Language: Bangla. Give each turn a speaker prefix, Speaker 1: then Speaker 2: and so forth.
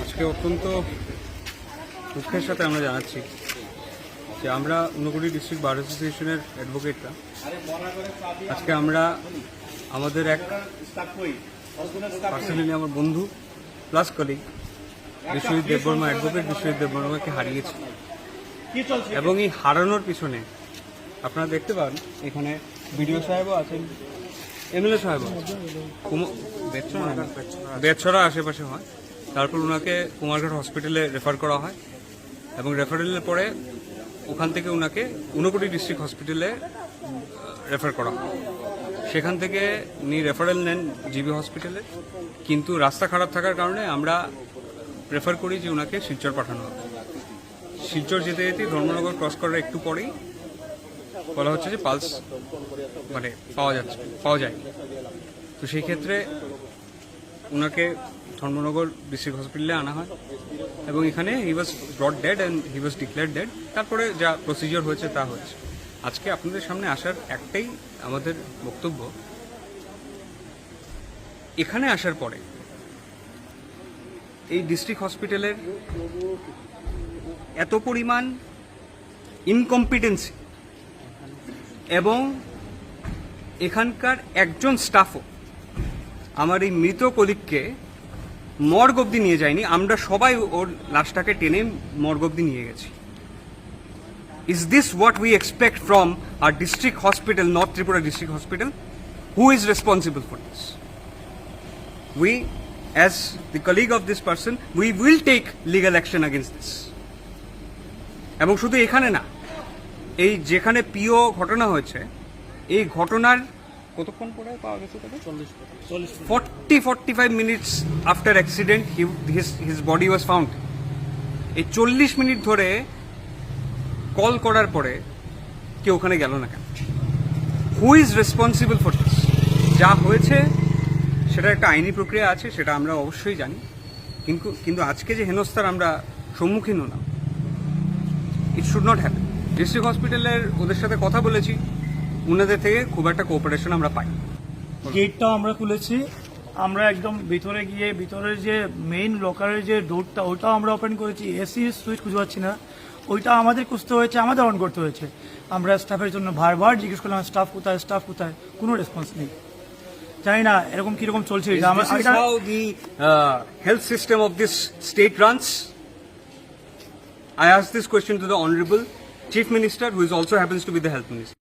Speaker 1: আজকে অত্যন্ত দুঃখের সাথে আমরা জানাচ্ছি যে আমরা ঊনকোটি ডিস্ট্রিক্ট বার অ্যাসোসিয়েশনের অ্যাডভোকেটরা আজকে আমরা আমাদের এক পার্সোনালি আমার বন্ধু plus colleague Biswajit Debbarma, advocate Biswajit দেববর্মাকে হারিয়েছি। এবং এই হারানোর পিছনে আপনারা দেখতে পান এখানে বিডিও সাহেবও আছেন, এমএলএ সাহেবও আছেন, বেতছড়া আশেপাশে হয়। তারপর ওনাকে কুমারঘাট হসপিটালে রেফার করা হয় এবং রেফারেলের পরে ওখান থেকে ওনাকে ঊনকোটি ডিস্ট্রিক্ট হসপিটালে রেফার করা হয়। সেখান থেকে উনি রেফারেল নেন জিবি হসপিটালে, কিন্তু রাস্তা খারাপ থাকার কারণে আমরা প্রেফার করি যে ওনাকে শিলচর পাঠানো হবে। শিলচর যেতে যেতে ধর্মনগর ক্রস করার একটু পরেই বলা হচ্ছে যে পালস পাওয়া যায়। তো সেই ক্ষেত্রে ওনাকে ধর্মনগর ডিস্ট্রিক্ট হসপিটালে আনা হয় এবং এখানে he was brought dead and he was declared dead. তারপরে যা প্রসিজিওর হয়েছে তা হয়েছে। আজকে আপনাদের সামনে আসার একটাই আমাদের বক্তব্য, এখানে আসার পরে এই ডিস্ট্রিক্ট হসপিটালের এত পরিমাণ ইনকম্পিটেন্সি এবং এখানকার একজন স্টাফও আমার এই মৃত কলিগকে মর্গ অব্দি নিয়ে যায়নি। আমরা সবাই ওর লাশটাকে টেনে মর্গ অব্দি নিয়ে গেছি। Is this what we expect from our district hospital, North Tripura District Hospital? Who is responsible for this? We, as the colleague of this person, we will take legal action against this. এবং শুধু এখানে না, এই যেখানে পিও ঘটনা হয়েছে, এই ঘটনার কতক্ষণ পরে পাওয়া গেছে? 45 minutes after accident his body was found. এই 40 মিনিট ধরে কল করার পরে কেউ ওখানে গেল না কেন? Who is responsible for this? যা হয়েছে সেটা একটা আইনি প্রক্রিয়া আছে, সেটা আমরা অবশ্যই জানি, কিন্তু আজকে যে হেনস্থার আমরা সম্মুখীন হলাম, it should not happen. District হসপিটালের ওদের সাথে কথা বলেছি, ওনাদের থেকে খুব একটা কোঅপারেশন আমরা পাই।
Speaker 2: গেটটাও আমরা খুলেছি, আমরা একদম ভিতরে গিয়ে ভিতরের যে মেইন লকারের যে ডোরটা ওটাও আমরা ওপেন করেছি। এসি সুইচ খুঁজে পাচ্ছি না, ওইটা আমাদের খুঁজতে হয়েছে, আমাদের অন করতে হয়েছে। আমরা স্টাফের জন্য বারবার জিজ্ঞেস করলাম স্টাফ কোথায়, কোনো রেসপন্স নেই। জানি না এরকম কিরকম চলছে।
Speaker 1: Health system of this state runs. I asked this question to the Honorable Chief Minister, who is also happens to be the Health Minister.